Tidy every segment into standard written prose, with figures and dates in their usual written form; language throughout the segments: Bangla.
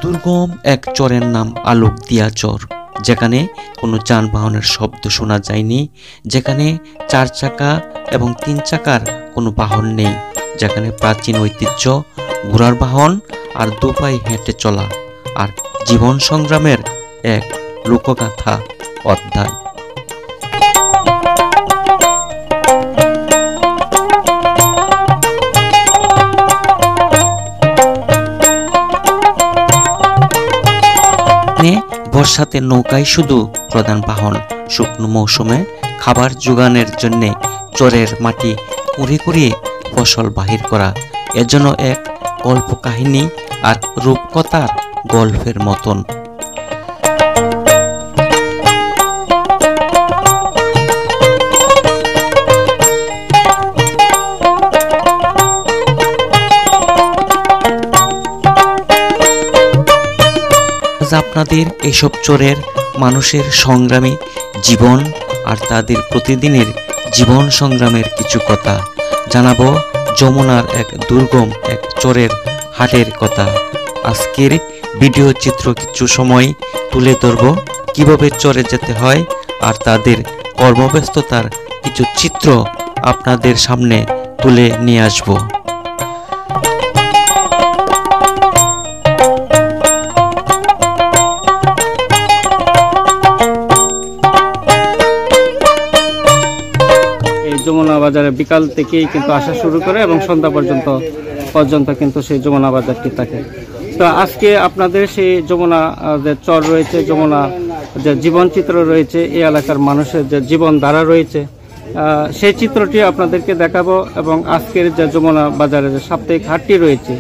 দুর্গম এক চরের নাম আলোকদিয়া চর, যেখানে কোনো যানবাহনের শব্দ শোনা যায়নি, যেখানে 4 চাকা এবং 3 চাকার কোনো বাহন নেই, যেখানে প্রাচীন ঐতিহ্য, ঘোড়ার বাহন আর 2 পায়ে হেঁটে চলা, আর জীবন সংগ্রামের এক লোকগাথা অধ্যায়। বর্ষাতে নৌকাই শুধু প্রধান বাহন, শুকনো মৌসুমে খাবার যোগানের জন্য চরের মাটি কুড়িয়ে কুড়িয়ে ফসল বাহির করা, এজন্য এক গল্প কাহিনী আর রূপকথার গল্পের মতন। আপনাদের এসব চরের মানুষের সংগ্রামী জীবন আর তাদের প্রতিদিনের জীবন সংগ্রামের কিছু কথা জানাবো। যমুনার এক দুর্গম এক চরের হাটের কথা। আজকের ভিডিও চিত্র কিছু সময় তুলে ধরব, কিভাবে চরে যেতে হয় আর তাদের কর্মব্যস্ততার কিছু চিত্র আপনাদের সামনে তুলে নিয়ে আসবো। যমুনা বাজারে বিকাল থেকেই কিন্তু আসা শুরু করে এবং সন্ধ্যা পর্যন্ত কিন্তু সেই যমুনা বাজারটি থাকে। তো আজকে আপনাদের সেই যমুনা যে চর রয়েছে, যমুনা যে জীবনচিত্র রয়েছে, এই এলাকার মানুষের যে জীবনধারা রয়েছে, সেই চিত্রটি আপনাদেরকে দেখাবো এবং আজকের যে যমুনা বাজারে যে সাপ্তাহিক হাটটি রয়েছে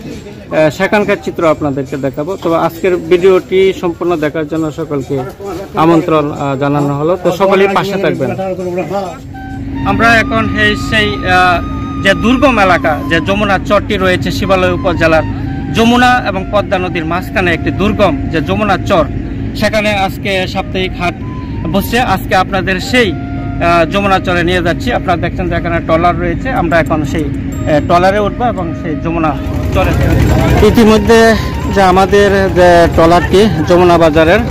সেখানকার চিত্র আপনাদেরকে দেখাবো। তো আজকের ভিডিওটি সম্পূর্ণ দেখার জন্য সকলকে আমন্ত্রণ জানানো হলো। তো সকলেই পাশে থাকবেন। আমরা এখন সেই যে দুর্গম এলাকা যে যমুনা চরটি রয়েছে শিবালয় উপজেলার যমুনা এবং পদ্মা নদীর মাঝখানে একটি দুর্গম যে যমুনা চর, সেখানে আজকে সাপ্তাহিক হাট বসছে। আজকে আপনাদের সেই যমুনা চরে নিয়ে যাচ্ছি। আপনারা দেখছেন যে এখানে ট্রলার রয়েছে, আমরা এখন সেই ট্রলারে উঠবো এবং সেই যমুনা চরে ইতিমধ্যে যে আমাদের যে ট্রলারটি যমুনা বাজারের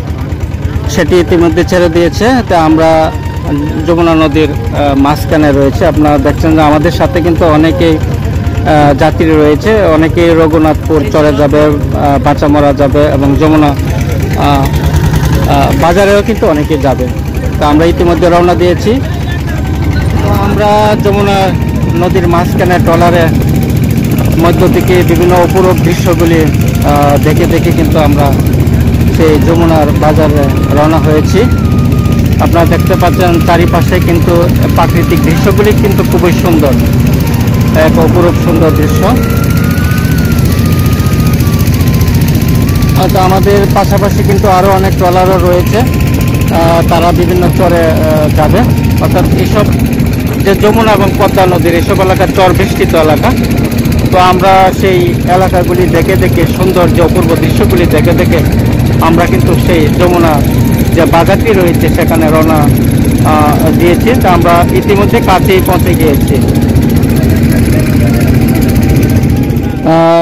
সেটি ইতিমধ্যে ছেড়ে দিয়েছে। তা আমরা যমুনা নদীর মাঝখানে রয়েছে। আপনারা দেখছেন যে আমাদের সাথে কিন্তু অনেকেই যাত্রী রয়েছে, অনেকেই রঘুনাথপুর চরে যাবে, বাঁচামরা যাবে এবং যমুনা বাজারেও কিন্তু অনেকেই যাবে। তো আমরা ইতিমধ্যে রওনা দিয়েছি। আমরা যমুনা নদীর মাঝখানে ট্রলারে মধ্য থেকে বিভিন্ন অপরূপ দৃশ্যগুলি দেখে দেখে কিন্তু আমরা সেই যমুনার বাজারে রওনা হয়েছি। আপনারা দেখতে পাচ্ছেন চারিপাশে কিন্তু প্রাকৃতিক দৃশ্যগুলি কিন্তু খুবই সুন্দর, এক অপরূপ সুন্দর দৃশ্য। তো আমাদের পাশাপাশি কিন্তু আরও অনেক ট্রলারও রয়েছে, তারা বিভিন্ন চরে যাবে। অর্থাৎ এইসব যে যমুনা এবং পদ্মা নদীর এসব এলাকা চর বেষ্টিত এলাকা, তো আমরা সেই এলাকাগুলি দেখে দেখে সৌন্দর্য অপূর্ব দৃশ্যগুলি দেখে দেখে আমরা কিন্তু সেই যমুনা যে বাজারটি রয়েছে সেখানে রওনা দিয়েছি। তা আমরা ইতিমধ্যে কাছেই পৌঁছে গিয়েছি।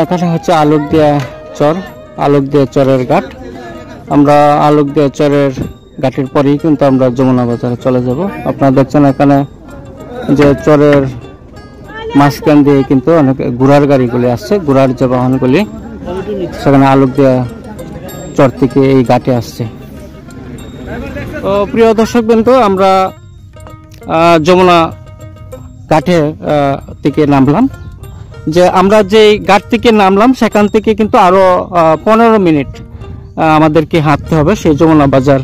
এখানে হচ্ছে আলোকদিয়া চর, আলোকদিয়া চরের ঘাট। আমরা আলোকদিয়া চরের ঘাটের পরেই কিন্তু আমরা যমুনা বাজারে চলে যাব। আপনারা দেখছেন এখানে যে চরের মাঝখান দিয়ে কিন্তু অনেক ঘোড়ার গাড়িগুলি আসছে, ঘোড়ার যে বাহনগুলি সেখানে আলোকদিয়া চর থেকে এই ঘাটে আসছে। তো প্রিয় দর্শক বন্ধু, আমরা যমুনা ঘাটে থেকে নামলাম। যে আমরা যে ঘাট থেকে নামলাম সেখান থেকে কিন্তু আরো 15 মিনিট আমাদেরকে হাঁটতে হবে সেই যমুনা বাজার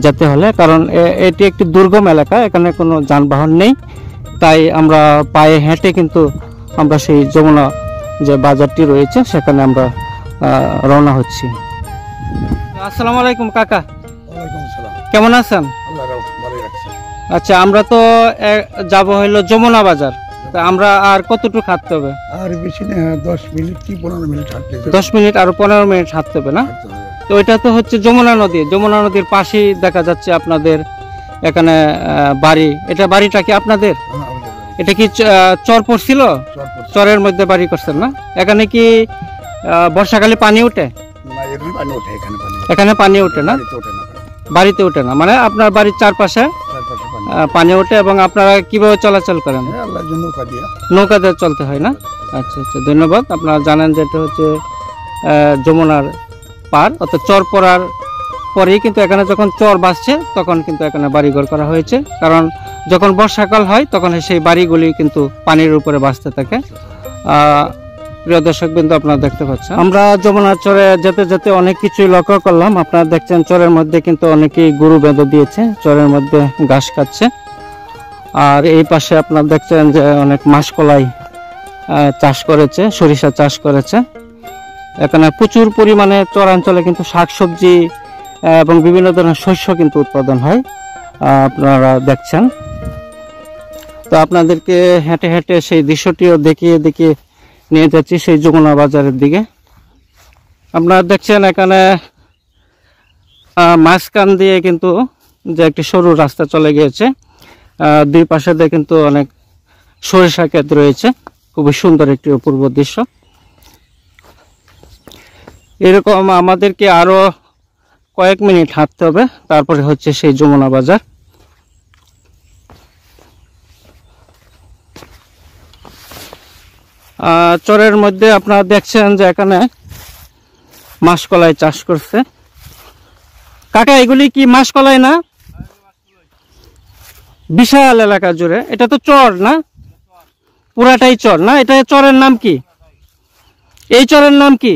যেতে হলে, কারণ এটি একটি দুর্গম এলাকা, এখানে কোনো যানবাহন নেই। তাই আমরা পায়ে হেঁটে কিন্তু আমরা সেই যমুনা যে বাজারটি রয়েছে সেখানে আমরা রওনা হচ্ছি। আসসালামু আলাইকুম কাকা। কেমন আছেন? আচ্ছা, আমরা তো যাব হইলো যমুনা বাজার, তা আমরা আর কতটুকু হাঁটতে হবে? আর বেশি না, 10 মিনিট কি 15 মিনিট হাঁটতে হবে। 10 মিনিট আর 15 মিনিট হাঁটতে হবে না? তো এটা তো হচ্ছে যমুনা নদী, যমুনা নদীর পাশেই দেখা যাচ্ছে আপনাদের এখানে বাড়ি। এটা বাড়িটা কি আপনাদের? এটা কি চর পড়ছিল? চরের মধ্যে বাড়ি করছেন না? এখানে কি বর্ষাকালে পানি ওঠে? এখানে পানি ওঠে না, বাড়িতে ওঠে না, মানে আপনার বাড়ির চারপাশে পানি ওঠে। এবং আপনারা কিভাবে চলাচল করেন? নৌকা দিয়ে চলতে হয় না? আচ্ছা আচ্ছা, ধন্যবাদ। আপনারা জানেন যে এটা হচ্ছে যমুনার পার, অর্থাৎ চর পড়ার পরেই কিন্তু এখানে যখন চর বাসছে তখন কিন্তু এখানে বাড়িঘর করা হয়েছে, কারণ যখন বর্ষাকাল হয় তখন সেই বাড়িগুলি কিন্তু পানির উপরে বাসতে থাকে। প্রিয় দর্শক বিন্দু, আপনারা দেখতে পাচ্ছেন আমরা যমুনা চরে যেতে যেতে অনেক কিছুই লক্ষ্য করলাম। আপনারা দেখছেন চরের মধ্যে কিন্তু অনেকেই গরু বেঁধে দিয়েছে, চরের মধ্যে ঘাস খাচ্ছে। আর এই পাশে আপনারা দেখছেন যে অনেক মাসকলাই চাষ করেছে, সরিষা চাষ করেছে। এখানে প্রচুর পরিমাণে চরাঞ্চলে কিন্তু শাকসবজি এবং বিভিন্ন ধরনের শস্য কিন্তু উৎপাদন হয়, আপনারা দেখছেন। তো আপনাদেরকে হেঁটে হেঁটে সেই দৃশ্যটিও দেখিয়ে দেখিয়ে নিয়ে যাচ্ছি সেই যমুনা বাজারের দিকে। আপনারা দেখছেন এখানে মাঝখান দিয়ে কিন্তু যে একটি সরু রাস্তা চলে গিয়েছে, দুই পাশে দিয়ে কিন্তু অনেক সরিষা ক্ষেত রয়েছে, খুবই সুন্দর একটি অপূর্ব দৃশ্য। এরকম আমাদেরকে আরো কয়েক মিনিট হাঁটতে হবে, তারপরে হচ্ছে সেই যমুনা বাজার। চরের মধ্যে আপনারা দেখছেন যে এখানে মাসকলাই চাষ করছে। কাকা, এগুলি কি মাসকলাই না? বিশাল এলাকা জুড়ে, এটা তো চর না? পুরাটাই চর না? এটা চরের নাম কি? এই চরের নাম কি?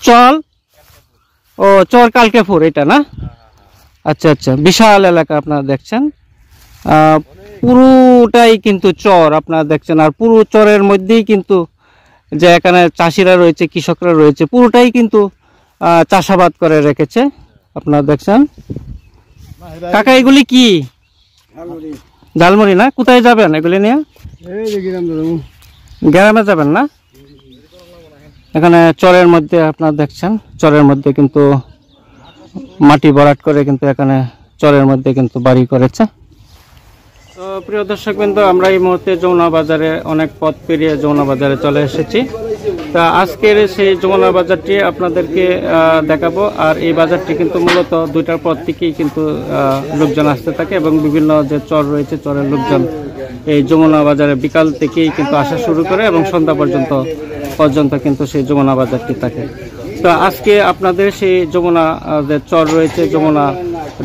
চল ও চর কালকেপুর, এটা না? আচ্ছা আচ্ছা, বিশাল এলাকা আপনারা দেখছেন, পুরোটাই কিন্তু চর আপনারা দেখছেন। আর পুরো চরের মধ্যেই কিন্তু যে এখানে চাষিরা রয়েছে, কৃষকরা রয়েছে, পুরোটাই কিন্তু চাষাবাদ করে রেখেছে, আপনারা দেখছেন। কাকা, এগুলি কি? ঝালমুড়ি না? কোথায় যাবেন এগুলি নিয়ে? গ্রামে যাবেন না? এখানে চরের মধ্যে আপনারা দেখছেন, চরের মধ্যে কিন্তু মাটি ভরাট করে কিন্তু এখানে চরের মধ্যে কিন্তু বাড়ি করেছে। তো প্রিয় দর্শক বিন্দু, আমরা এই মুহূর্তে যমুনা বাজারে অনেক পথ পেরিয়ে যমুনা বাজারে চলে এসেছি। তা আজকের সেই যমুনা বাজারটি আপনাদেরকে দেখাবো। আর এই বাজারটি কিন্তু মূলত 2টার পর থেকেই কিন্তু লোকজন আসতে থাকে, এবং বিভিন্ন যে চর রয়েছে চরের লোকজন এই যমুনা বাজারে বিকাল থেকেই কিন্তু আসা শুরু করে এবং সন্ধ্যা পর্যন্ত কিন্তু সেই যমুনা বাজারটি থাকে। তো আজকে আপনাদের সেই যমুনা যে চর রয়েছে, যমুনা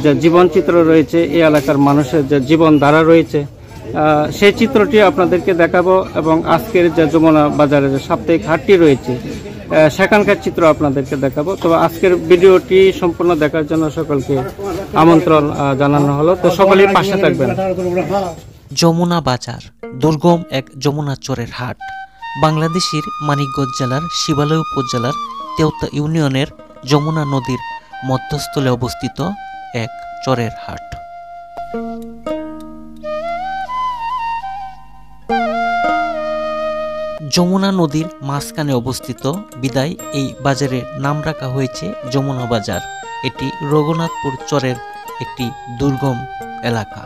যে জীবনচিত্র রয়েছে, এই এলাকার মানুষের যে জীবনধারা রয়েছে, সেই চিত্রটি আপনাদেরকে দেখাবো। এবং আজকের যে যমুনা বাজারে যে সাপ্তাহিক হাটটি রয়েছে সেখানকার চিত্র আপনাদেরকে দেখাবো। তো আজকের ভিডিওটি সম্পূর্ণ দেখার জন্য সকলকে আমন্ত্রণ জানানো হলো। তো সকলেই পাশে থাকবেন। যমুনা বাজার দুর্গম এক যমুনা চরের হাট, বাংলাদেশের মানিকগঞ্জ জেলার শিবালয় উপজেলার তেওতা ইউনিয়নের যমুনা নদীর মধ্যস্থলে অবস্থিত এক চরের হাট। যমুনা নদীর মাঝখানে অবস্থিত বিদায় এই বাজারের নাম রাখা হয়েছে যমুনা বাজার। এটি রঘুনাথপুর চরের একটি দুর্গম এলাকা।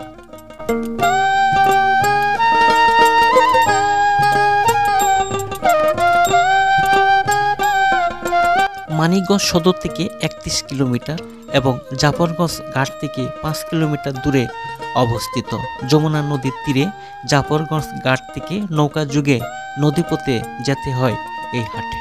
মানিকগঞ্জ সদর থেকে 31 কিলোমিটার এবং জাফরগঞ্জ ঘাট থেকে 5 কিলোমিটার দূরে অবস্থিত। যমুনা নদীর তীরে জাফরগঞ্জ ঘাট থেকে নৌকা যুগে নদীপথে যেতে হয় এই হাটে।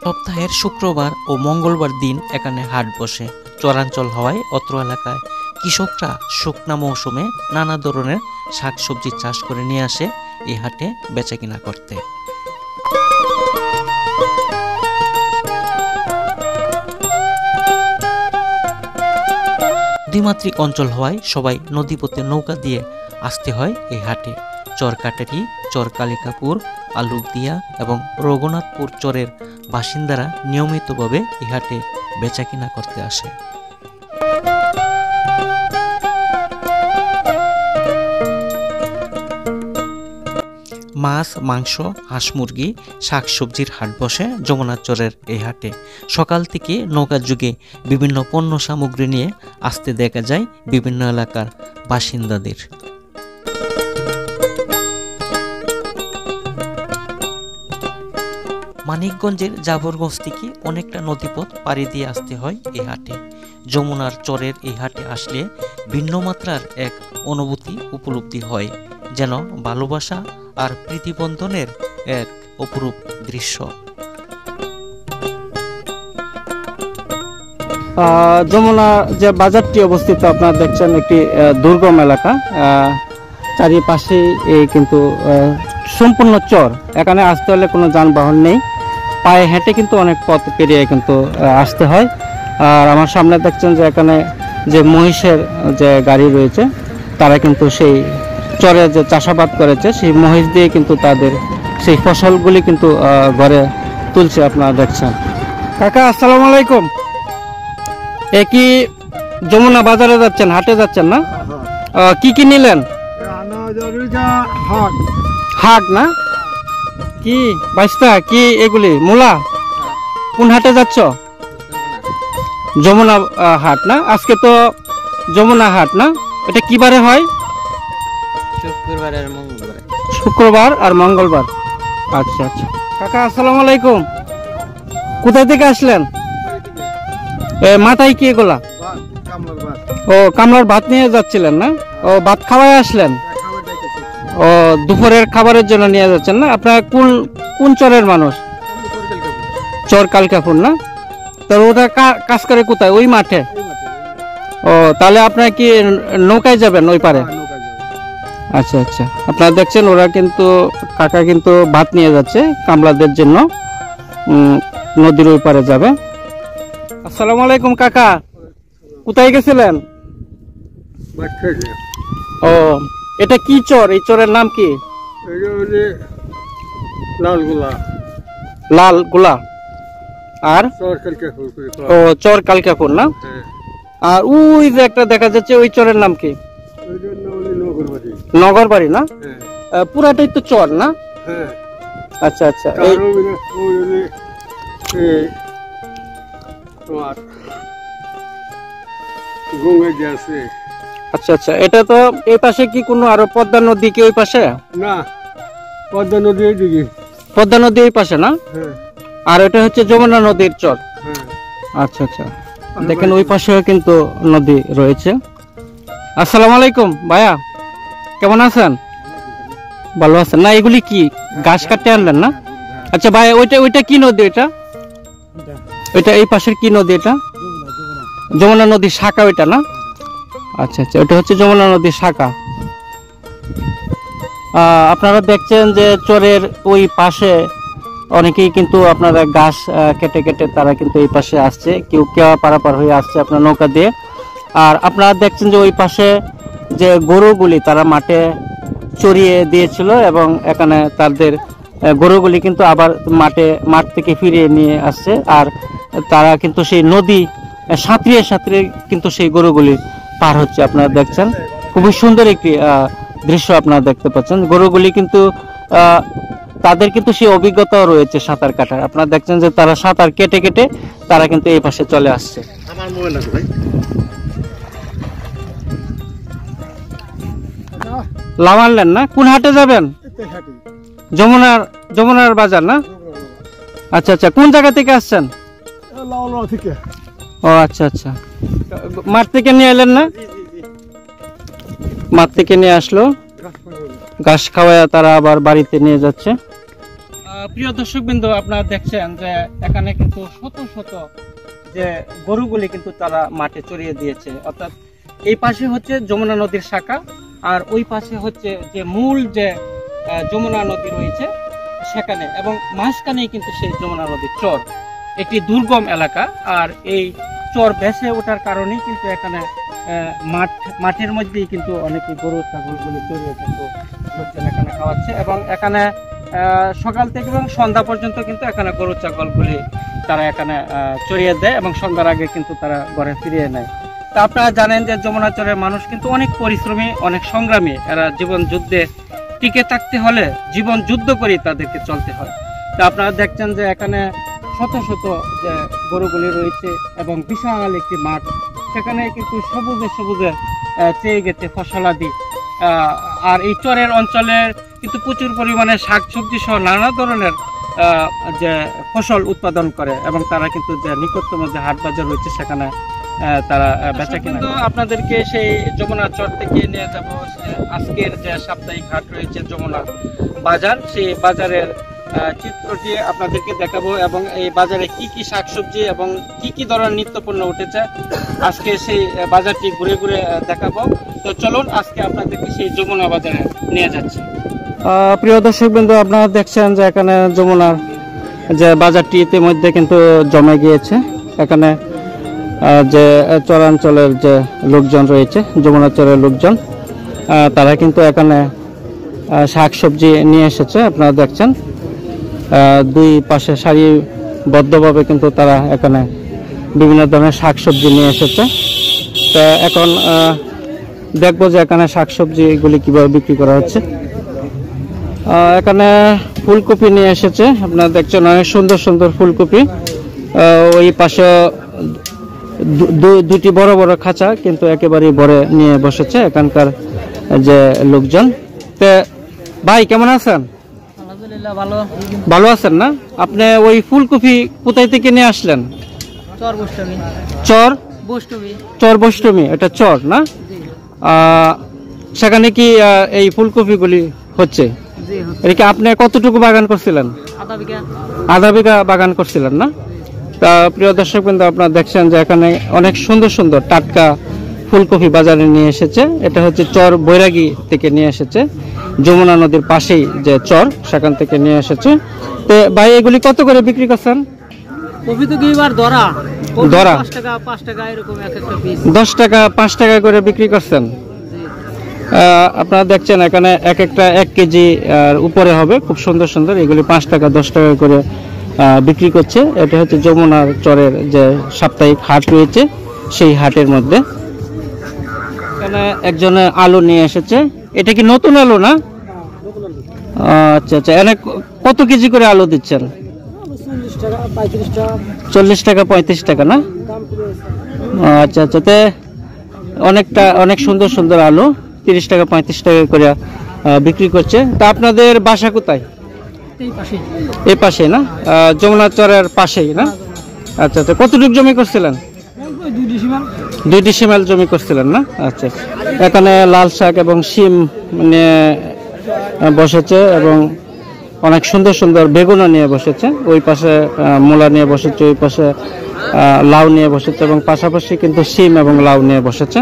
সপ্তাহের শুক্রবার ও মঙ্গলবার দিন এখানে হাট বসে। চরাঞ্চল হওয়ায় অত্র এলাকায় কৃষকরা শুকনা মৌসুমে নানা ধরনের শাকসবজি চাষ করে নিয়ে আসে এই হাটে বেচাকিনা করতে। নদীমাতৃক অঞ্চল হওয়ায় সবাই নদীপথে নৌকা দিয়ে আসতে হয় এই হাটে। চরকাটারি, চর কালিকাপুর, আলুকদিয়া এবং রঘুনাথপুর চরের বাসিন্দারা নিয়মিতভাবে এই হাটে বেচাকিনা করতে আসে। মাছ, মাংস, হাঁস মুরগি, শাকসবজির হাট বসে যমুনা চরের এই হাটে। সকাল থেকে নৌকা যুগে বিভিন্ন পণ্য সামগ্রী নিয়ে আসতে দেখা যায় বিভিন্ন এলাকার বাসিন্দাদের। মানিকগঞ্জের জাফরগঞ্জ থেকে অনেকটা নদীপথ পাড়ি দিয়ে আসতে হয় এই হাটে। যমুনার চরের এই হাটে আসলে ভিন্ন মাত্রার এক অনুভূতি উপলব্ধি হয়, যেন ভালোবাসা আর প্রীতিবন্ধনের এক অপরূপ দৃশ্য। যমুনা যে বাজারটি অবস্থিত আপনারা দেখছেন একটি দুর্গম এলাকা, চারিপাশে কিন্তু সম্পূর্ণ চর। এখানে আসতে হলে কোনো যানবাহন নেই, পায়ে হেঁটে কিন্তু অনেক পথ পেরিয়ে কিন্তু আসতে হয়। আর আমার সামনে দেখছেন যে এখানে যে মহিষের যে গাড়ি রয়েছে, তারা কিন্তু সেই চরে যে চাষাবাদ করেছে সেই মহিষ দিয়ে কিন্তু তাদের সেই ফসলগুলি কিন্তু ঘরে তুলছে আপনারা দেখছেন। কাকা আসসালামু আলাইকুম, কি যমুনা বাজারে যাচ্ছেন, হাটে যাচ্ছেন না? কি কি নিলেন? হাট না কি বাইস্তা কি এগুলি মূলা? কোন হাটে যাচ্ছ? যমুনা হাট না? আজকে তো যমুনা হাট না? এটা কি বারে হয়? শুক্রবার আর মঙ্গলবার। আচ্ছা আচ্ছা। কাকা আসসালামু আলাইকুম, কোথায় থেকে আসলেন? মাথায় কি এগুলা? ও কামলার ভাত নিয়ে যাচ্ছিলেন না? ও ভাত খাওয়ায় আসলেন? ও দুপুরের খাবারের জন্য নিয়ে যাচ্ছেন না? আপনার কোন চরের মানুষ? চর কালিকাপুর না? তো ওটা কাজ করে কোথায়? ওই মাঠে? ও তাহলে আপনার কি নৌকায় যাবেন ওই পারে? আচ্ছা আচ্ছা। আপনারা দেখছেন ওরা কিন্তু কাকা কিন্তু ভাত নিয়ে যাচ্ছে কামলাদের জন্য, নদীর ওই পারে যাবে। আসসালামু আলাইকুম কাকা, কোথায় গেছিলেন? ও এটা কি চর? এই চরের নাম কি? লালগুলা। আর ও চর কালিকাপুর না? আর ওই যে একটা দেখা যাচ্ছে ওই চরের নাম কি? নগরবাড়ি না? পুরাটাই তো চর না? আচ্ছা আচ্ছা। আচ্ছা আচ্ছা। এটা তো এই পাশে কি কোনো আরো পদ্মা নদী কি ওই পাশে? না, পদ্মা নদী এইদিকে। পদ্মা নদী এই পাশে না? আর এটা হচ্ছে যমুনা নদীর চর। আচ্ছা আচ্ছা। দেখেন ওই পাশেও কিন্তু নদী রয়েছে। আসসালামু আলাইকুম ভাইয়া, কেমন আছেন? ভালো আছেন না? এগুলি কি ঘাস কাটতে আনলেন না? আচ্ছা ভাই, ওইটা কি নদী? এটা এই পাশের কি নদী? এটা যমুনা নদীর শাখা ওইটা না? আচ্ছা আচ্ছা, ওটা হচ্ছে যমুনা নদীর শাখা। আপনারা দেখছেন যে চরের ওই পাশে অনেকেই কিন্তু আপনারা ঘাস কেটে কেটে তারা কিন্তু এই পাশে আসছে, কেউ পারাপার হয়ে আসছে আপনার নৌকা দিয়ে। আর আপনারা দেখছেন যে ওই পাশে যে গরুগুলি তারা মাঠে চড়িয়ে দিয়েছিল এবং এখানে তাদের গরুগুলি কিন্তু আবার মাঠ থেকে ফিরিয়ে নিয়ে আসছে। আর তারা কিন্তু সেই নদী সাঁতরিয়ে সাঁতরিয়ে কিন্তু সেই গরুগুলি পার হচ্ছে। আপনারা দেখছেন খুবই সুন্দর একটি দৃশ্য আপনারা দেখতে পাচ্ছেন। গরুগুলি কিন্তু তাদের কিন্তু সেই অভিজ্ঞতাও রয়েছে সাঁতার কাটার। আপনারা দেখছেন যে তারা সাঁতার কেটে কেটে তারা কিন্তু এই পাশে চলে আসছে। লাভ আনলেন না? কোন হাটে যাবেন? যমুনার বাজার না? আচ্ছা আচ্ছা, কোন জায়গা থেকে আসছেন? ও আচ্ছা আচ্ছা, মাঠ থেকে নিয়ে এলেন না? মাঠ থেকে নিয়ে আসলো, ঘাস খাওয়ায় তারা আবার বাড়িতে নিয়ে যাচ্ছে। প্রিয় দর্শকবৃন্দ, আপনারা দেখছেন যে এখানে কিন্তু শত শত যে গরুগুলি কিন্তু তারা মাঠে চড়িয়ে দিয়েছে। অর্থাৎ এই পাশে হচ্ছে যমুনা নদীর শাখা, আর ওই পাশে হচ্ছে যে মূল যে যমুনা নদী রয়েছে সেখানে, এবং মাঝখানেই কিন্তু সেই যমুনা নদীর চর, একটি দুর্গম এলাকা। আর এই চর ভেসে ওঠার কারণেই কিন্তু এখানে মাঠের মধ্যেই কিন্তু অনেকে গরু ছাগলগুলি চড়িয়ে কিন্তু লোকজন এখানে খাওয়াচ্ছে, এবং এখানে সকাল থেকে এবং সন্ধ্যা পর্যন্ত কিন্তু এখানে গরু ছাগলগুলি তারা এখানে চড়িয়ে দেয়, এবং সন্ধ্যার আগে কিন্তু তারা ঘরে ফিরিয়ে নেয়। তা আপনারা জানেন যে যমুনা চরের মানুষ কিন্তু অনেক পরিশ্রমী, অনেক সংগ্রামী। এরা জীবন যুদ্ধে টিকে থাকতে হলে জীবন যুদ্ধ করে তাদেরকে চলতে হয়। তা আপনারা দেখছেন যে এখানে শত শত যে গরুগুলি রয়েছে, এবং বিশাল একটি মাঠ, সেখানে কিন্তু সবুজে সবুজে চেয়ে গেছে ফসলাদি। আর এই চরের অঞ্চলের কিন্তু প্রচুর পরিমাণে শাকসবজি সহ নানা ধরনের যে ফসল উৎপাদন করে, এবং তারা কিন্তু যে নিকটতম যে হাট বাজার রয়েছে সেখানে তারা বেচা কিনা। আপনাদেরকে সেই যমুনা চর থেকে নিয়ে যাব আজকের যে সাপ্তাহিক হাট রয়েছে যমুনা বাজার, সেই বাজারের চিত্রটি আপনাদেরকে দেখাবো, এবং এই বাজারে কি কি শাকসবজি এবং কি কি ধরনের নিত্যপণ্য উঠেছে আজকে সেই বাজারটি ঘুরে ঘুরে দেখাবো। তো চলুন আজকে আপনাদেরকে সেই যমুনা বাজারে নিয়ে যাচ্ছি। প্রিয় দর্শকবৃন্দ, আপনারা দেখছেন যে এখানে যমুনার যে বাজারটি ইতিমধ্যে কিন্তু জমে গিয়েছে। এখানে যে চরাঞ্চলের যে লোকজন রয়েছে, যমুনা চরের লোকজন, তারা কিন্তু এখানে শাকসবজি নিয়ে এসেছে। আপনারা দেখছেন দুই পাশে সারিবদ্ধভাবে কিন্তু তারা এখানে বিভিন্ন ধরনের শাকসবজি নিয়ে এসেছে। তো এখন দেখবো যে এখানে শাকসবজিগুলি কিভাবে বিক্রি করা হচ্ছে। এখানে ফুলকপি নিয়ে এসেছে। আপনারা দেখছেন অনেক সুন্দর সুন্দর ফুলকপি। ওই পাশে দুটি বড় বড় খাঁচা কিন্তু একেবারেই ভরে নিয়ে বসেছে এখানকার যে লোকজন। তো ভাই কেমন আছেন? আলহামদুলিল্লাহ ভালো। ভালো আছেন না? আপনি ওই ফুলকপি কোথায় থেকে নিয়ে আসলেন? চর বৈষ্ণবী। চর বৈষ্ণবী। চর বৈষ্ণবী, এটা চর না? সেখানে কি এই ফুলকপিগুলি হচ্ছে? জি। এটা কি আপনি কতটুকু বাগান করছিলেন? আধা বিঘা। আধা বিঘা বাগান করছিলেন না? তা প্রিয় দর্শকবৃন্দ, আপনারা দেখছেন যে এখানে অনেক সুন্দর সুন্দর টাটকা ফুলকপি বাজারে নিয়ে এসেছে। এটা হচ্ছে চর বৈরাগী থেকে নিয়ে এসেছে, যমুনা নদীর পাশেই যে চর সেখান থেকে নিয়ে এসেছে। তো ভাই এগুলি কত করে বিক্রি করছেন? কপি তো কি এবার ধরা ধরা 5 টাকা এরকম এক একটা পিস। 10 টাকা 5 টাকা করে বিক্রি করছেন। আপনারা দেখছেন এখানে এক একটা 1 কেজি উপরে হবে, খুব সুন্দর সুন্দর। এগুলি 5 টাকা 10 টাকা করে বিক্রি করছে। এটা হচ্ছে যমুনার চরের যে সাপ্তাহিক হাট রয়েছে সেই হাটের মধ্যে। এখানে একজনে আলু নিয়ে এসেছে। এটা কি নতুন আলু না? আচ্ছা আচ্ছা, এনে কত কেজি করে আলু দিচ্ছেন? 40 টাকা 35 টাকা না? আচ্ছা আচ্ছা, তে অনেক সুন্দর সুন্দর আলু 30 টাকা 35 টাকা করে বিক্রি করছে। তা আপনাদের বাসা কোথায়? এই পাশে না? যমুনা চরের পাশেই না? আচ্ছা আচ্ছা, কতটুকু জমি করছিলেন? 2 ডিসিমেল জমি করছিলেন না? আচ্ছা, এখানে লাল শাক এবং শিম নিয়ে বসেছে, এবং অনেক সুন্দর সুন্দর বেগুনও নিয়ে বসেছে। ওই পাশে মূলা নিয়ে বসেছে, ওই পাশে লাউ নিয়ে বসেছে, এবং পাশাপাশি কিন্তু শিম এবং লাউ নিয়ে বসেছে।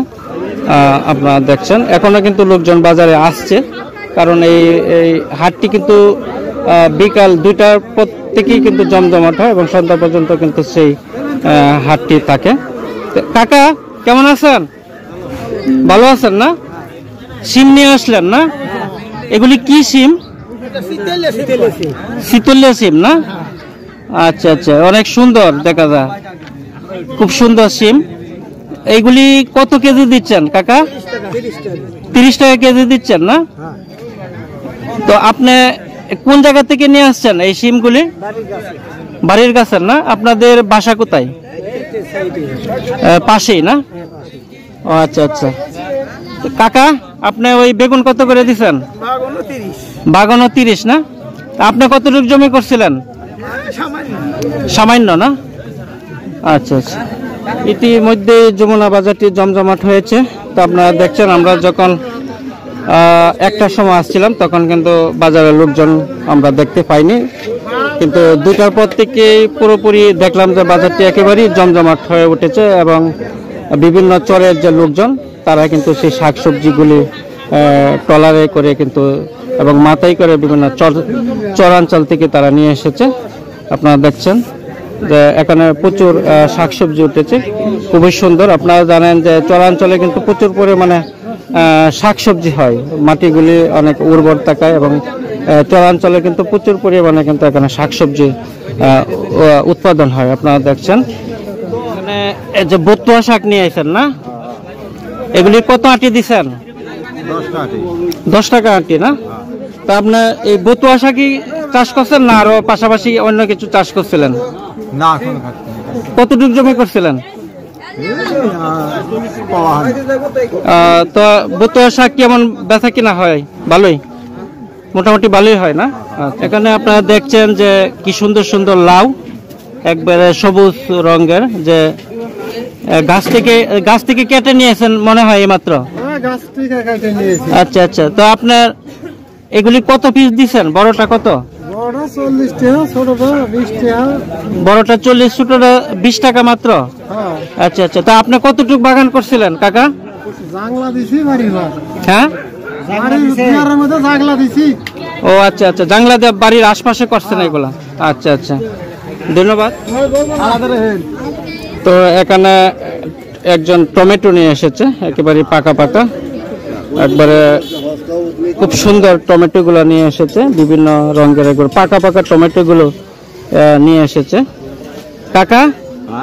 আপনারা দেখছেন এখনো কিন্তু লোকজন বাজারে আসছে, কারণ এই হাটটি কিন্তু বিকাল 2টার পর থেকেই কিন্তু জমজমাট হয়, এবং সন্ধ্যা পর্যন্ত কিন্তু সেই হাটটি থাকে। কাকা কেমন আছেন? ভালো আছেন না? সিম নিয়ে আসলেন না? এগুলি কি সিম? শীতলিয়া সিম না? আচ্ছা আচ্ছা, অনেক সুন্দর দেখা যায়, খুব সুন্দর সিম। এইগুলি কত কেজি দিচ্ছেন কাকা? 30 টাকা কেজি দিচ্ছেন না? তো আপনি কোন জায়গা থেকে নিয়ে আসছেন এই সিমগুলি? বাড়ির কাছে না? আপনাদের বাসা কোথায়? পাশেই না? ও আচ্ছা আচ্ছা। তো কাকা আপনি ওই বেগুন কত করে দিচ্ছেন? বাগানো 30 না? আপনি কতটুকু জমি করছিলেন? সামান্য না? আচ্ছা আচ্ছা। ইতিমধ্যে যমুনা বাজারটি জমজমাট হয়েছে। তো আপনারা দেখছেন, আমরা যখন একটার সময় আসছিলাম তখন কিন্তু বাজারের লোকজন আমরা দেখতে পাইনি, কিন্তু 2টার পর থেকে পুরোপুরি দেখলাম যে বাজারটি একেবারেই জমজমাট হয়ে উঠেছে এবং বিভিন্ন চরের যে লোকজন তারা কিন্তু সেই শাকসবজিগুলি ট্রলারে করে কিন্তু এবং মাথায় করে বিভিন্ন চরাঞ্চল থেকে তারা নিয়ে এসেছে। আপনারা দেখছেন যে এখানে প্রচুর শাকসবজি উঠেছে, খুবই সুন্দর। আপনারা জানেন যে চরাঞ্চলে কিন্তু প্রচুর পরিমাণে শাকসবজি হয়, মাটিগুলি অনেক উর্বর থাকায় এবং চরাঞ্চলে কিন্তু প্রচুর পরিমাণে কিন্তু এখানে শাকসবজি উৎপাদন হয়। আপনারা দেখছেন এখানে এই যে বতুয়া শাক নিয়ে আসেন না, এগুলি কত আঁটি দিচ্ছেন? 10 টাকা আঁটি না? তা আপনার এই বতুয়া শাকই চাষ করছেন না আরো পাশাপাশি অন্য কিছু চাষ করছিলেন? না, কতটুকু জমি করছিলেন? তো বতুয়া শাক কেমন বেচা কিনা হয়? ভালোই, মোটামুটি ভালোই হয় না? এখানে আপনারা দেখছেন যে কি সুন্দর সুন্দর লাউ, একবারে সবুজ রঙের, যে গাছ থেকে কেটে নিয়েছেন মনে হয় এইমাত্র। আচ্ছা আচ্ছা। তো আপনার এগুলি কত পিস দিচ্ছেন? বড়টা কত? বড়টা 40, ছোটটা 20 টাকা মাত্র? আচ্ছা আচ্ছা। তা আপনি কতটুকু বাগান করছিলেন কাকা? হ্যাঁ, ও আচ্ছা আচ্ছা, জাংলা দিয়ে বাড়ির আশপাশে করছেন এগুলা? আচ্ছা আচ্ছা, ধন্যবাদ। তো এখানে একজন টমেটো নিয়ে এসেছে, একেবারে পাকা পাকা, একবারে খুব সুন্দর টমেটো গুলো নিয়ে এসেছে, বিভিন্ন রঙের একবার পাকা পাকা টমেটো গুলো নিয়ে এসেছে। কাকা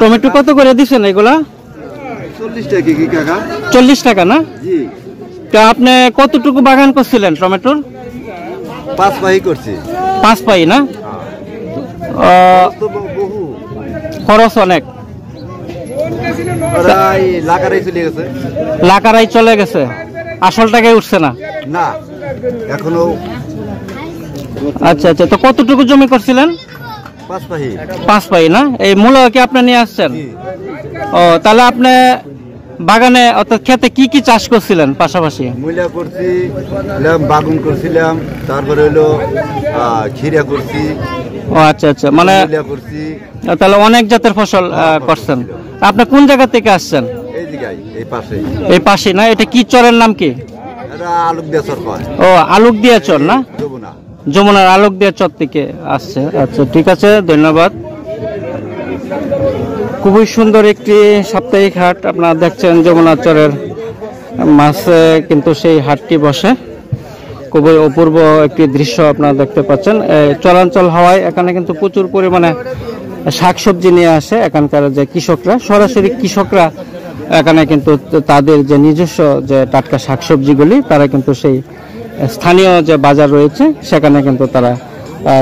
টমেটো কত করে দিচ্ছেন এগুলা? 40 টাকা। কি কাকা? 40 টাকা না? জি। তা আপনি কতটুকু বাগান করছিলেন টমেটোর? 5 পাই করছি। 5 পাই না? খরচ অনেক। লাকারাই চলে গেছে, আসল টাকায় উঠছে না? না, এখনো। আচ্ছা আচ্ছা। তো কতটুকু জমি করছিলেন? 5 পাই না? এই মূলা কি আপনি নিয়ে আসছেন? ও, তাহলে আপনি বাগানে অর্থাৎ খেতে কি কি চাষ করছিলেন পাশাপাশি? মূলা করছিলাম, বাগুন করছিলাম, তারপরে হলো খিরা করছি। ও আচ্ছা আচ্ছা, মানে করছি। তাহলে অনেক জাতের ফসল করছেন। আপনি কোন জায়গা থেকে আসছেন? এই পাশে না? এটা কি চরের নাম কি? ও, আলুক দিয়া চর না? যমুনার আলোক দিয়া চর থেকে আসছে। আচ্ছা ঠিক আছে, ধন্যবাদ। খুবই সুন্দর একটি সাপ্তাহিক হাট আপনারা দেখছেন যমুনা চরের মাঝে কিন্তু সেই হাটটি বসে। খুবই অপূর্ব একটি দৃশ্য আপনারা দেখতে পাচ্ছেন। চরাঞ্চল হওয়ায় এখানে কিন্তু প্রচুর পরিমাণে শাকসবজি নিয়ে আসে এখানকার যে কৃষকরা, সরাসরি কৃষকরা এখানে কিন্তু তাদের যে নিজস্ব যে টাটকা শাকসবজিগুলি তারা কিন্তু সেই স্থানীয় যে বাজার রয়েছে সেখানে কিন্তু তারা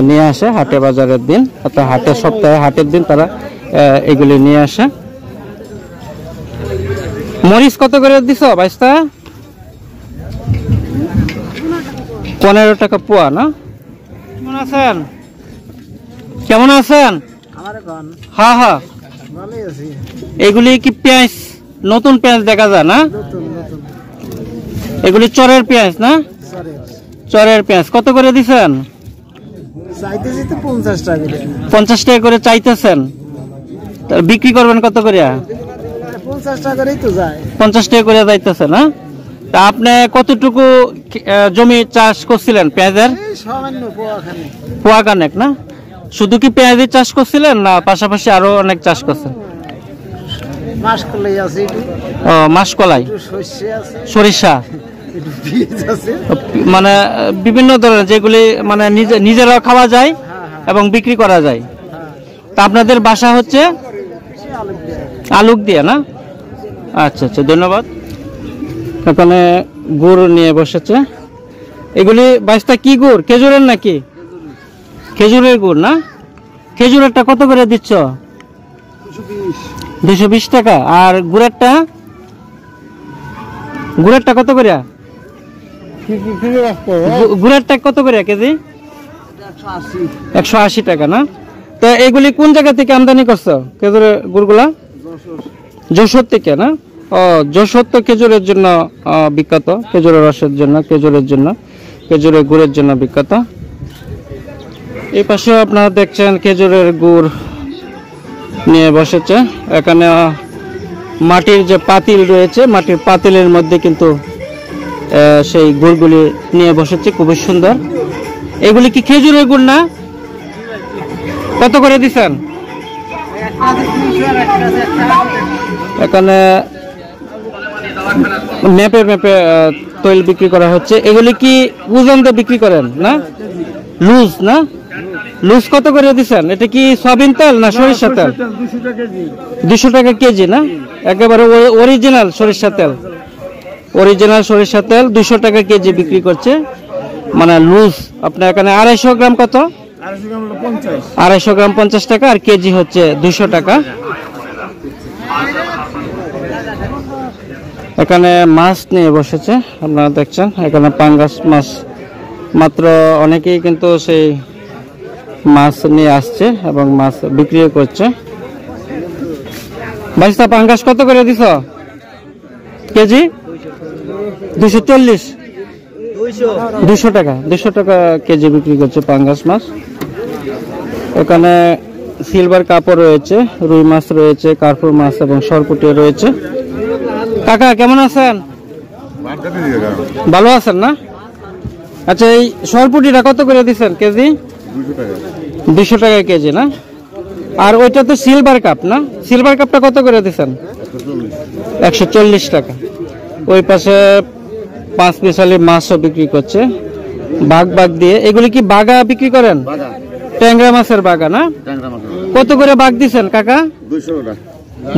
নিয়ে আসে হাটে বাজারের দিন, অর্থাৎ হাটের সপ্তাহে হাটের দিন তারা এগুলি নিয়ে আসে। মরিচ কত করে দিছ বাইস্তা? 15 টাকা পোয়া না? কেমন আছেন? কেমন আছেন? হ্যাঁ হ্যাঁ, এগুলি কি পেঁয়াজ? নতুন পেঁয়াজ দেখা যায় না? এগুলি চরের পেঁয়াজ না? চরের পেঁয়াজ কত করে দিচ্ছেন? 50 টাকা করে চাইতেছেন, বিক্রি করবেন কত করে? 50 টাকা করে যাইতেছে না? তা আপনি কতটুকু জমি চাষ করছিলেন পেঁয়াজের? পোয়া খানেক না? শুধু কি পেঁয়াজের চাষ করছিলেন না পাশাপাশি আরো অনেক চাষ করছেন? ও, মাসকলাই, সরিষা, মানে বিভিন্ন ধরনের যেগুলি মানে নিজেরা খাওয়া যায় এবং বিক্রি করা যায়। ও তা আপনাদের বাসা হচ্ছে আলুক দিয়া না? আচ্ছা আচ্ছা, ধন্যবাদ। এখানে গুড় নিয়ে বসেছে। এগুলি বাইশটা কি গুড়, খেজুরের নাকি? খেজুরের গুড় না? খেজুরেরটা কত করে দিচ্ছ? 220 টাকা। আর গুড়েরটা কত করে? গুড়েরটা কত করে কেজি? 180 টাকা না? তো এগুলি কোন জায়গা থেকে আমদানি করছো খেজুরের গুড়গুলা? যশোর থেকে না? ও, যশোর তো খেজুরের জন্য বিখ্যাত, খেজুরের রসের জন্য, খেজুরের গুড়ের জন্য বিখ্যাত। এই পাশে আপনারা দেখছেন খেজুরের গুড় নিয়ে বসেছে। এখানে মাটির যে পাতিল রয়েছে, মাটির পাতিলের মধ্যে কিন্তু সেই গুড়গুলি নিয়ে বসেছে, খুবই সুন্দর। এগুলি কি খেজুরের গুড় না? কত করে দিচ্ছেন? এখানে মেপে তৈল বিক্রি করা হচ্ছে। এগুলি কি ওজন দিয়ে বিক্রি করেন না? লুজ না? লুজ কত করে দিচ্ছেন? এটা কি সয়াবিন তেল না সরিষা তেল? 200 টাকা কেজি না? একেবারে অরিজিনাল সরিষা তেল, 200 টাকা কেজি বিক্রি করছে, মানে লুজ। আপনার এখানে 250 গ্রাম কত? 250 গ্রাম 50 টাকা, আর কেজি হচ্ছে 200 টাকা। এখানে মাছ নিয়ে বসেছে, আপনারা দেখছেন। এখানে পাঙ্গাস মাছ, মাত্র অনেকেই কিন্তু সেই মাছ নিয়ে আসছে এবং মাছ বিক্রিও করছে। বাইশটা পাঙ্গাস কত করে দিছ কেজি? 240, 200 টাকা, 200 টাকা কেজি বিক্রি করছে পাঙ্গাস মাছ। এখানে সিলভার কাপও রয়েছে, রুই মাছ রয়েছে, কার্পুর মাছ এবং সরপুটিও রয়েছে। কাকা কেমন আছেন? ভালো আছেন না? আচ্ছা, এই সরপুটিটা কত করে দিচ্ছেন কেজি? 200 টাকা কেজি না? আর ওইটা তো সিলভার কাপ না? সিলভার কাপটা কত করে দিচ্ছেন? 140 টাকা। ওই পাশে 5 মিশালি মাছও বিক্রি করছে বাগ দিয়ে। এগুলি কি বাগা বিক্রি করেন? ট্যাংরা মাছের বাগা না? কত করে বাগ দিচ্ছেন কাকা?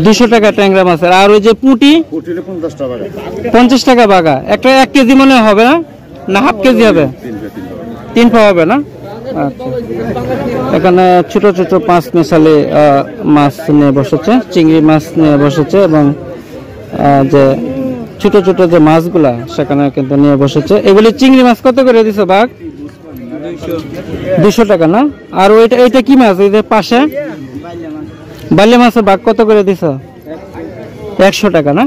200 টাকা ট্যাংরা মাছের। আর ওই যে পুঁটি 50 টাকা বাগা। একটা 1 কেজি মনে হবে না? না হাফ কেজি হবে? 3 পা হবে না? আচ্ছা, এখানে ছোট ছোট 5 মিশালি মাছ নিয়ে বসেছে, চিংড়ি মাছ নিয়ে বসেছে, এবং যে ছোট ছোট যে মাছগুলা সেখানে কিন্তু নিয়ে বসেছে। এগুলি চিংড়ি মাছ কত করে দিছো বাঘ? 200 টাকা না? আর ওইটা কি মাছ? ওই যে পাশে বাল্য মাছের বাঘ কত করে দিছো? 100 টাকা না?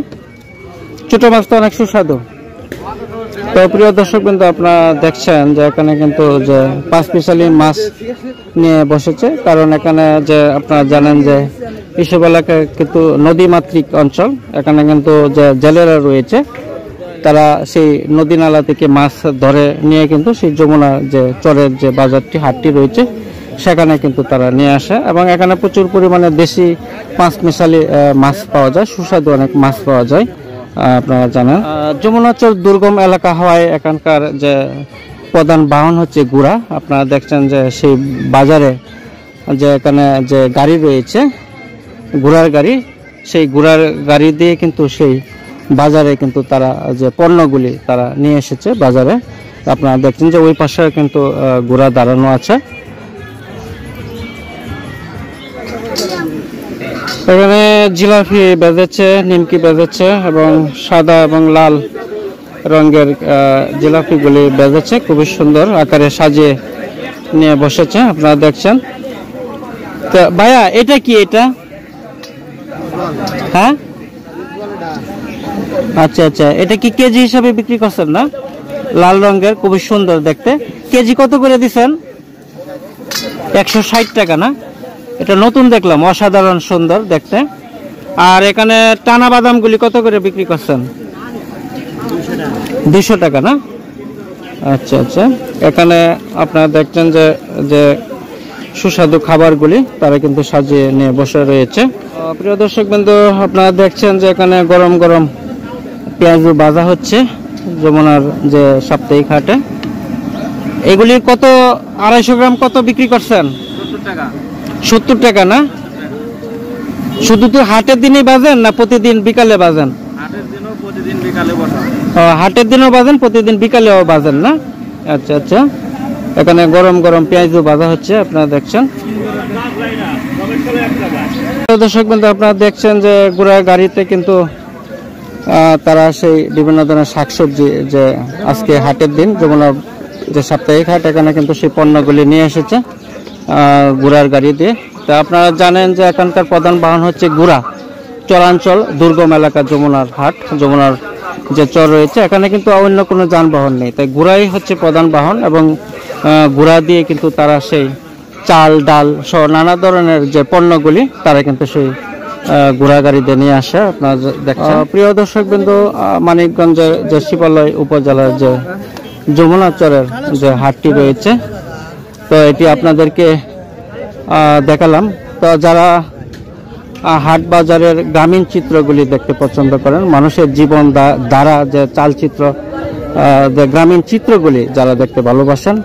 ছোট মাছ তো অনেক সুস্বাদু। তো প্রিয় দর্শক বিন্দু, আপনারা দেখছেন যে এখানে কিন্তু যে 5 মিশালি মাছ নিয়ে বসেছে। কারণ এখানে যে আপনারা জানেন যে এইসব এলাকা কিন্তু নদীমাতৃক অঞ্চল। এখানে কিন্তু যে জেলেরা রয়েছে, তারা সেই নদী নালা থেকে মাছ ধরে নিয়ে কিন্তু সেই যমুনা যে চরের যে বাজারটি, হাটটি রয়েছে, সেখানে কিন্তু তারা নিয়ে আসে। এবং এখানে প্রচুর পরিমাণে দেশি 5 মিশালি মাছ পাওয়া যায়, সুস্বাদু অনেক মাছ পাওয়া যায়। আপনারা জানেন যমুনা চর দুর্গম এলাকা হওয়ায় এখানকার যে প্রধান বাহন হচ্ছে ঘোড়া। আপনারা দেখছেন যে সেই বাজারে যে এখানে যে গাড়ি রয়েছে, ঘোড়ার গাড়ি, সেই ঘোড়ার গাড়ি দিয়ে কিন্তু সেই বাজারে কিন্তু তারা যে পণ্যগুলি তারা নিয়ে এসেছে বাজারে। আপনারা দেখছেন যে ওই পাশে কিন্তু ঘোড়া দাঁড়ানো আছে। এখানে জিলাপি বেজেছে, নিমকি বেজেছে, এবং সাদা এবং লাল রঙের জিলাপিগুলি বেজেছে, খুবই সুন্দর আকারে সাজিয়ে নিয়ে বসেছে। আপনারা দেখছেন। তো ভাইয়া, এটা কি? এটা হ্যাঁ, আচ্ছা আচ্ছা, এটা কি কেজি হিসাবে বিক্রি করছেন না? লাল রঙের, খুবই সুন্দর দেখতে। কেজি কত করে দিচ্ছেন? 160 টাকা না? এটা নতুন দেখলাম, অসাধারণ সুন্দর দেখতে। আর এখানে টানা বাদামগুলি কত করে বিক্রি করছেন? 200 টাকা না? আচ্ছা আচ্ছা, এখানে আপনারা দেখছেন যে যে সুস্বাদু খাবারগুলি তারা কিন্তু সাজিয়ে নিয়ে বসে রয়েছে। প্রিয় দর্শক বিন্দু, আপনারা দেখছেন যে এখানে গরম গরম পেঁয়াজ ভাজা হচ্ছে যমুনার যে সাপ্তাহিক হাটে। এগুলির কত? 250 গ্রাম কত বিক্রি করছেন? 70 টাকা না? শুধু তো হাটের দিনই বাজেন না প্রতিদিন বিকালে বাজেন? হাটের দিনও বাজেন, প্রতিদিন বিকালেও বাজেন না? আচ্ছা আচ্ছা। এখানে গরম গরম পেঁয়াজও ভাজা হচ্ছে, আপনারা দেখছেন। দর্শক বন্ধু, আপনারা দেখছেন যে ঘোড়ার গাড়িতে কিন্তু তারা সেই বিভিন্ন ধরনের শাকসবজি, যে আজকে হাটের দিন যমুনার যে সাপ্তাহিক হাট, এখানে কিন্তু সেই পণ্যগুলি নিয়ে এসেছে ঘোড়ার গাড়ি দিয়ে। তা আপনারা জানেন যে এখানকার প্রধান বাহন হচ্ছে ঘোড়া। চরাঞ্চল দুর্গম এলাকা যমুনার হাট, যমুনার যে চর রয়েছে, এখানে কিন্তু অন্য কোনো যানবাহন নেই, তাই ঘোড়াই হচ্ছে প্রধান বাহন। এবং ঘোড়া দিয়ে কিন্তু তারা সেই চাল ডাল সহ নানা ধরনের যে পণ্যগুলি তারা কিন্তু সেই ঘোড়া গাড়িতে নিয়ে আসে, আপনারা দেখছেন। প্রিয় দর্শক বিন্দু, মানিকগঞ্জের যে শিবালয় উপজেলার যে যমুনা চরের যে হাটটি রয়েছে, তো এটি আপনাদেরকে দেখালাম। তো যারা হাট বাজারের গ্রামীণ চিত্রগুলি দেখতে পছন্দ করেন, মানুষের জীবন দ্বারা যে চালচিত্র, যে গ্রামীণ চিত্রগুলি যারা দেখতে ভালোবাসেন,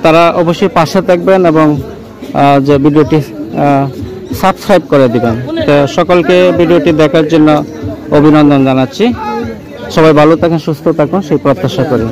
তারা অবশ্যই পাশে থাকবেন এবং যে ভিডিওটি সাবস্ক্রাইব করে দিবেন। তো সকলকে ভিডিওটি দেখার জন্য অভিনন্দন জানাচ্ছি। সবাই ভালো থাকুন, সুস্থ থাকুন, সেই প্রত্যাশা করি।